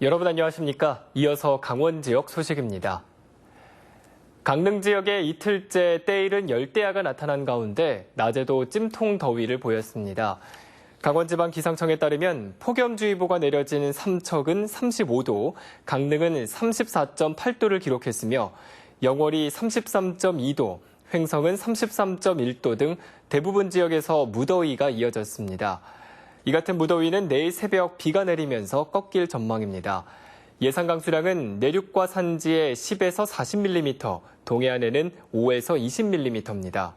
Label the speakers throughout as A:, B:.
A: 여러분 안녕하십니까? 이어서 강원 지역 소식입니다. 강릉 지역에 이틀째 때이른 열대야가 나타난 가운데 낮에도 찜통 더위를 보였습니다. 강원지방기상청에 따르면 폭염주의보가 내려진 삼척은 35도, 강릉은 34.8도를 기록했으며 영월이 33.2도, 횡성은 33.1도 등 대부분 지역에서 무더위가 이어졌습니다. 이 같은 무더위는 내일 새벽 비가 내리면서 꺾일 전망입니다. 예상 강수량은 내륙과 산지에 10에서 40mm, 동해안에는 5에서 20mm입니다.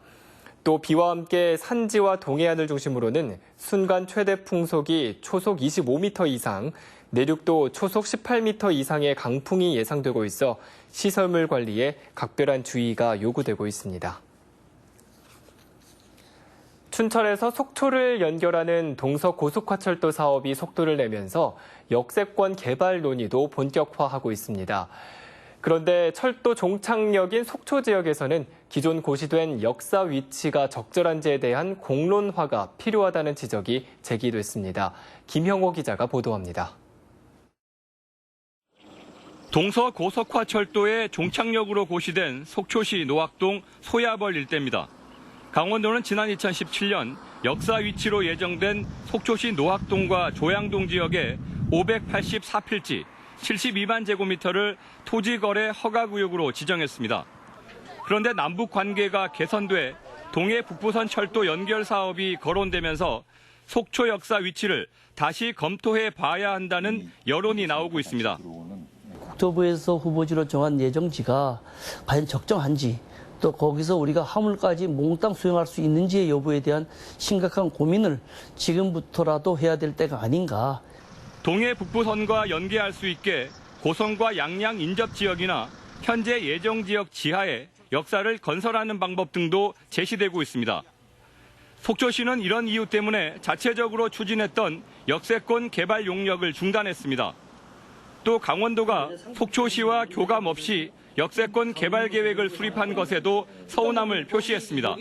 A: 또 비와 함께 산지와 동해안을 중심으로는 순간 최대 풍속이 초속 25m 이상, 내륙도 초속 18m 이상의 강풍이 예상되고 있어 시설물 관리에 각별한 주의가 요구되고 있습니다. 춘천에서 속초를 연결하는 동서고속화철도 사업이 속도를 내면서 역세권 개발 논의도 본격화하고 있습니다. 그런데 철도 종착역인 속초 지역에서는 기존 고시된 역사 위치가 적절한지에 대한 공론화가 필요하다는 지적이 제기됐습니다. 김형호 기자가 보도합니다.
B: 동서고속화철도의 종착역으로 고시된 속초시 노악동 소야벌 일대입니다. 강원도는 지난 2017년 역사 위치로 예정된 속초시 노악동과 조양동 지역에 584필지 72만 제곱미터를 토지거래 허가구역으로 지정했습니다. 그런데 남북 관계가 개선돼 동해 북부선 철도 연결 사업이 거론되면서 속초 역사 위치를 다시 검토해 봐야 한다는 여론이 나오고 있습니다.
C: 국토부에서 후보지로 정한 예정지가 과연 적정한지, 또 거기서 우리가 화물까지 몽땅 수용할 수 있는지의 여부에 대한 심각한 고민을 지금부터라도 해야 될 때가 아닌가.
B: 동해 북부선과 연계할 수 있게 고성과 양양 인접 지역이나 현재 예정 지역 지하에 역사를 건설하는 방법 등도 제시되고 있습니다. 속초시는 이런 이유 때문에 자체적으로 추진했던 역세권 개발 용역을 중단했습니다. 또 강원도가 속초시와 교감 없이 역세권 개발 계획을 수립한 것에도 서운함을 표시했습니다.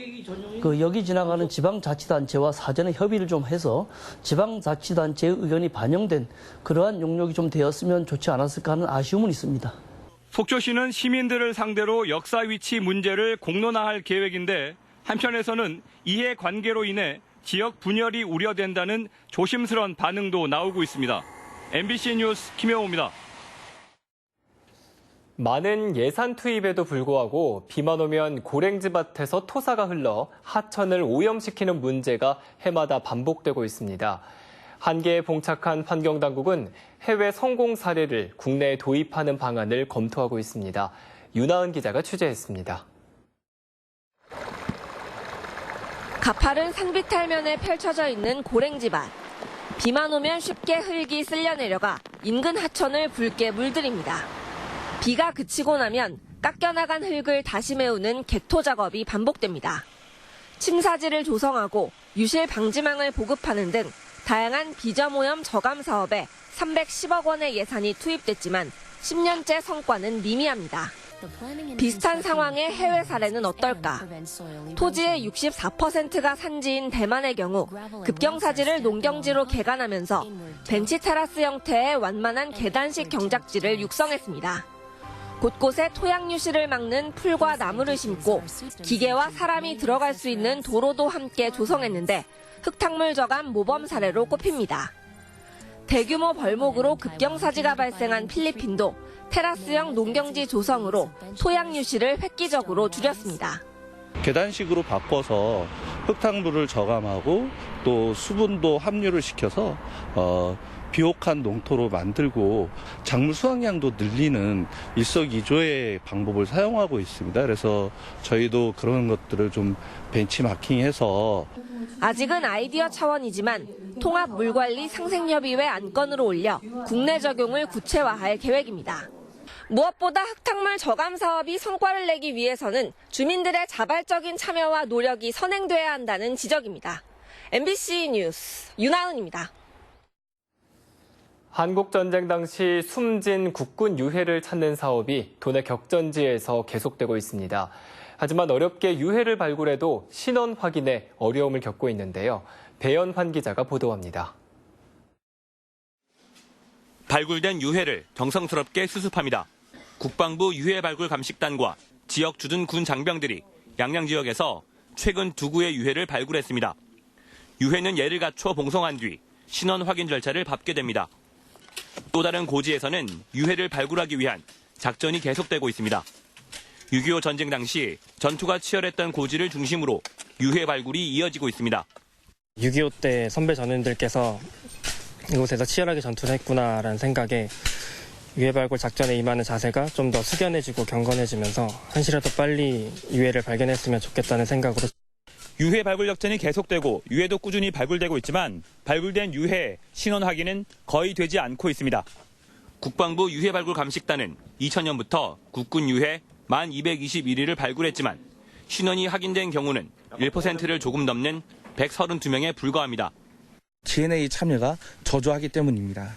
C: 여기 지나가는 지방자치단체와 사전에 협의를 좀 해서 지방자치단체의 의견이 반영된 그러한 용역이 좀 되었으면 좋지 않았을까 하는 아쉬움은 있습니다.
B: 속초시는 시민들을 상대로 역사 위치 문제를 공론화할 계획인데 한편에서는 이해관계로 인해 지역 분열이 우려된다는 조심스러운 반응도 나오고 있습니다. MBC 뉴스 김영호입니다.
A: 많은 예산 투입에도 불구하고 비만 오면 고랭지밭에서 토사가 흘러 하천을 오염시키는 문제가 해마다 반복되고 있습니다. 한계에 봉착한 환경당국은 해외 성공 사례를 국내에 도입하는 방안을 검토하고 있습니다. 윤하은 기자가 취재했습니다.
D: 가파른 산비탈면에 펼쳐져 있는 고랭지밭. 비만 오면 쉽게 흙이 쓸려 내려가 인근 하천을 붉게 물들입니다. 비가 그치고 나면 깎여나간 흙을 다시 메우는 객토 작업이 반복됩니다. 침사지를 조성하고 유실 방지망을 보급하는 등 다양한 비점오염 저감 사업에 310억 원의 예산이 투입됐지만 10년째 성과는 미미합니다. 비슷한 상황의 해외 사례는 어떨까? 토지의 64%가 산지인 대만의 경우 급경사지를 농경지로 개간하면서 벤치 테라스 형태의 완만한 계단식 경작지를 육성했습니다. 곳곳에 토양 유실을 막는 풀과 나무를 심고 기계와 사람이 들어갈 수 있는 도로도 함께 조성했는데 흙탕물 저감 모범 사례로 꼽힙니다. 대규모 벌목으로 급경사지가 발생한 필리핀도 테라스형 농경지 조성으로 토양 유실을 획기적으로 줄였습니다.
E: 계단식으로 바꿔서 흙탕물을 저감하고 또 수분도 함유를 시켜서 비옥한 농토로 만들고 작물 수확량도 늘리는 일석이조의 방법을 사용하고 있습니다. 그래서 저희도 그런 것들을 좀 벤치마킹해서
D: 아직은 아이디어 차원이지만 통합물관리 상생협의회 안건으로 올려 국내 적용을 구체화할 계획입니다. 무엇보다 흙탕물 저감 사업이 성과를 내기 위해서는 주민들의 자발적인 참여와 노력이 선행돼야 한다는 지적입니다. MBC 뉴스 윤하은입니다.
A: 한국전쟁 당시 숨진 국군 유해를 찾는 사업이 도내 격전지에서 계속되고 있습니다. 하지만 어렵게 유해를 발굴해도 신원 확인에 어려움을 겪고 있는데요. 배연환 기자가 보도합니다.
B: 발굴된 유해를 정성스럽게 수습합니다. 국방부 유해 발굴 감식단과 지역 주둔 군 장병들이 양양 지역에서 최근 2구의 유해를 발굴했습니다. 유해는 예를 갖춰 봉송한 뒤 신원 확인 절차를 밟게 됩니다. 또 다른 고지에서는 유해를 발굴하기 위한 작전이 계속되고 있습니다. 6.25 전쟁 당시 전투가 치열했던 고지를 중심으로 유해 발굴이 이어지고 있습니다.
F: 6.25 때 선배 전우님들께서 이곳에서 치열하게 전투를 했구나라는 생각에 유해 발굴 작전에 임하는 자세가 좀 더 숙연해지고 경건해지면서 한시라도 빨리 유해를 발견했으면 좋겠다는 생각으로
B: 유해 발굴 작전이 계속되고 유해도 꾸준히 발굴되고 있지만 발굴된 유해 신원 확인은 거의 되지 않고 있습니다. 국방부 유해 발굴 감식단은 2000년부터 국군 유해 1221위를 발굴했지만 신원이 확인된 경우는 1%를 조금 넘는 132명에 불과합니다.
G: GNA 참여가 저조하기 때문입니다.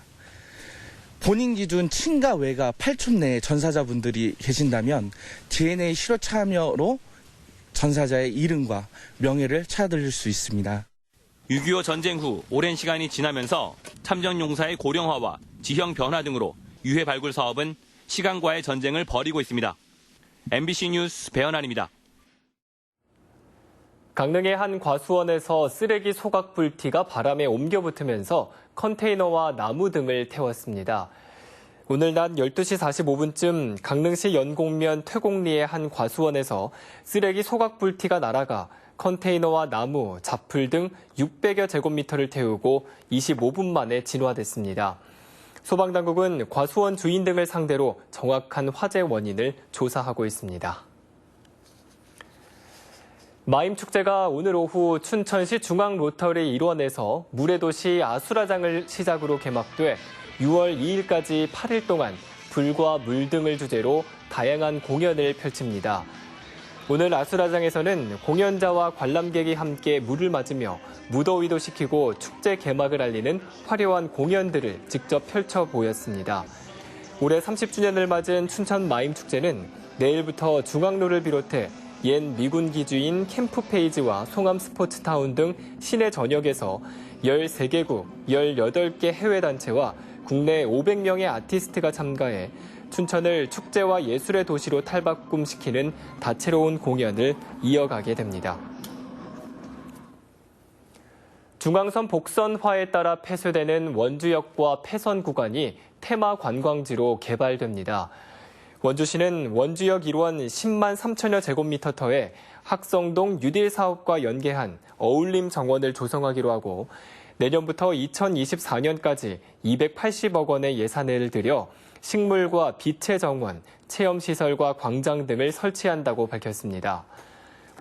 G: 본인 기준 친가 외가 8촌 내에 전사자분들이 계신다면 GNA 실효 참여로 전사자의 이름과 명예를 찾아드릴 수 있습니다.
B: 6.25 전쟁 후 오랜 시간이 지나면서 참전용사의 고령화와 지형 변화 등으로 유해 발굴 사업은 시간과의 전쟁을 벌이고 있습니다. MBC 뉴스 배현환입니다.
A: 강릉의 한 과수원에서 쓰레기 소각 불티가 바람에 옮겨 붙으면서 컨테이너와 나무 등을 태웠습니다. 오늘 낮 12시 45분쯤 강릉시 연곡면 퇴곡리의 한 과수원에서 쓰레기 소각 불티가 날아가 컨테이너와 나무, 잡풀 등 600여 제곱미터를 태우고 25분 만에 진화됐습니다. 소방당국은 과수원 주인 등을 상대로 정확한 화재 원인을 조사하고 있습니다. 마임축제가 오늘 오후 춘천시 중앙로터리 일원에서 물의 도시 아수라장을 시작으로 개막돼 6월 2일까지 8일 동안 불과 물 등을 주제로 다양한 공연을 펼칩니다. 오늘 아수라장에서는 공연자와 관람객이 함께 물을 맞으며 무더위도 식히고 축제 개막을 알리는 화려한 공연들을 직접 펼쳐 보였습니다. 올해 30주년을 맞은 춘천 마임축제는 내일부터 중앙로를 비롯해 옛 미군 기주인 캠프페이지와 송암 스포츠타운 등 시내 전역에서 13개국, 18개 해외 단체와 국내 500명의 아티스트가 참가해 춘천을 축제와 예술의 도시로 탈바꿈시키는 다채로운 공연을 이어가게 됩니다. 중앙선 복선화에 따라 폐쇄되는 원주역과 폐선 구간이 테마 관광지로 개발됩니다. 원주시는 원주역 1원 10만 3천여 제곱미터터에 학성동 뉴딜 사업과 연계한 어울림 정원을 조성하기로 하고 내년부터 2024년까지 280억 원의 예산을 들여 식물과 빛의 정원, 체험시설과 광장 등을 설치한다고 밝혔습니다.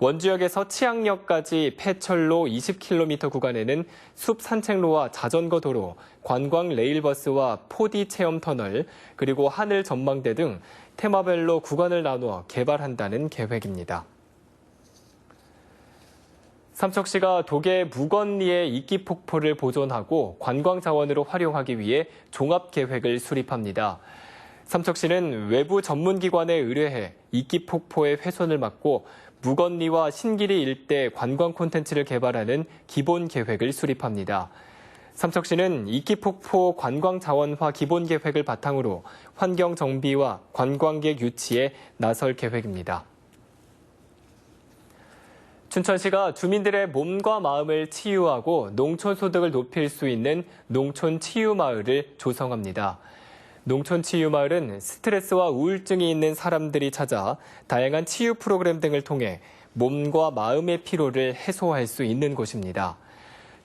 A: 원주역에서 치악역까지 폐철로 20km 구간에는 숲 산책로와 자전거 도로, 관광 레일버스와 4D 체험 터널, 그리고 하늘 전망대 등 테마별로 구간을 나누어 개발한다는 계획입니다. 삼척시가 도계 무건리의 이끼폭포를 보존하고 관광 자원으로 활용하기 위해 종합계획을 수립합니다. 삼척시는 외부 전문기관에 의뢰해 이끼폭포의 훼손을 막고 무건리와 신기리 일대 관광 콘텐츠를 개발하는 기본 계획을 수립합니다. 삼척시는 이끼폭포 관광 자원화 기본 계획을 바탕으로 환경 정비와 관광객 유치에 나설 계획입니다. 춘천시가 주민들의 몸과 마음을 치유하고 농촌 소득을 높일 수 있는 농촌 치유 마을을 조성합니다. 농촌 치유 마을은 스트레스와 우울증이 있는 사람들이 찾아 다양한 치유 프로그램 등을 통해 몸과 마음의 피로를 해소할 수 있는 곳입니다.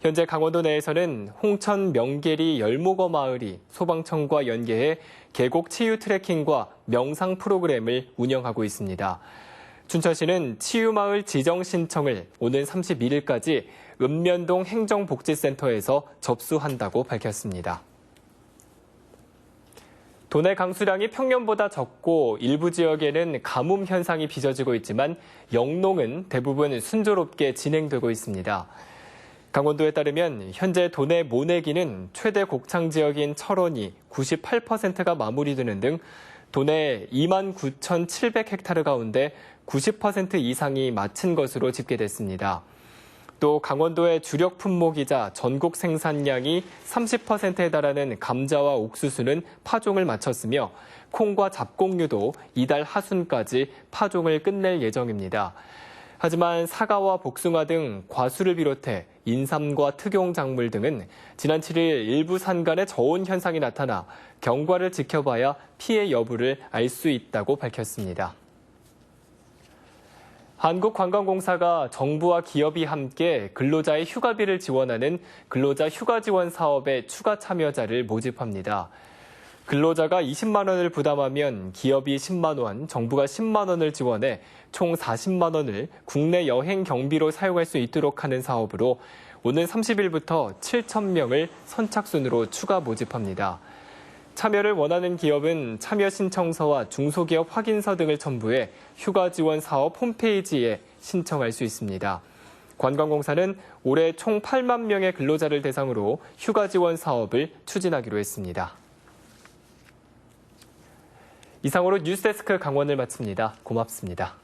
A: 현재 강원도 내에서는 홍천 명계리 열목어 마을이 소방청과 연계해 계곡 치유 트레킹과 명상 프로그램을 운영하고 있습니다. 춘천시는 치유마을 지정 신청을 오는 31일까지 읍면동 행정복지센터에서 접수한다고 밝혔습니다. 도내 강수량이 평년보다 적고 일부 지역에는 가뭄 현상이 빚어지고 있지만 영농은 대부분 순조롭게 진행되고 있습니다. 강원도에 따르면 현재 도내 모내기는 최대 곡창 지역인 철원이 98%가 마무리되는 등 도내 29,700헥타르 가운데 90% 이상이 마친 것으로 집계됐습니다. 또 강원도의 주력 품목이자 전국 생산량이 30%에 달하는 감자와 옥수수는 파종을 마쳤으며 콩과 잡곡류도 이달 하순까지 파종을 끝낼 예정입니다. 하지만 사과와 복숭아 등 과수를 비롯해 인삼과 특용작물 등은 지난 7일 일부 산간에 저온 현상이 나타나 경과를 지켜봐야 피해 여부를 알 수 있다고 밝혔습니다. 한국관광공사가 정부와 기업이 함께 근로자의 휴가비를 지원하는 근로자 휴가 지원 사업에 추가 참여자를 모집합니다. 근로자가 20만 원을 부담하면 기업이 10만 원, 정부가 10만 원을 지원해 총 40만 원을 국내 여행 경비로 사용할 수 있도록 하는 사업으로 오는 30일부터 7천 명을 선착순으로 추가 모집합니다. 참여를 원하는 기업은 참여 신청서와 중소기업 확인서 등을 첨부해 휴가 지원 사업 홈페이지에 신청할 수 있습니다. 관광공사는 올해 총 8만 명의 근로자를 대상으로 휴가 지원 사업을 추진하기로 했습니다. 이상으로 뉴스데스크 강원을 마칩니다. 고맙습니다.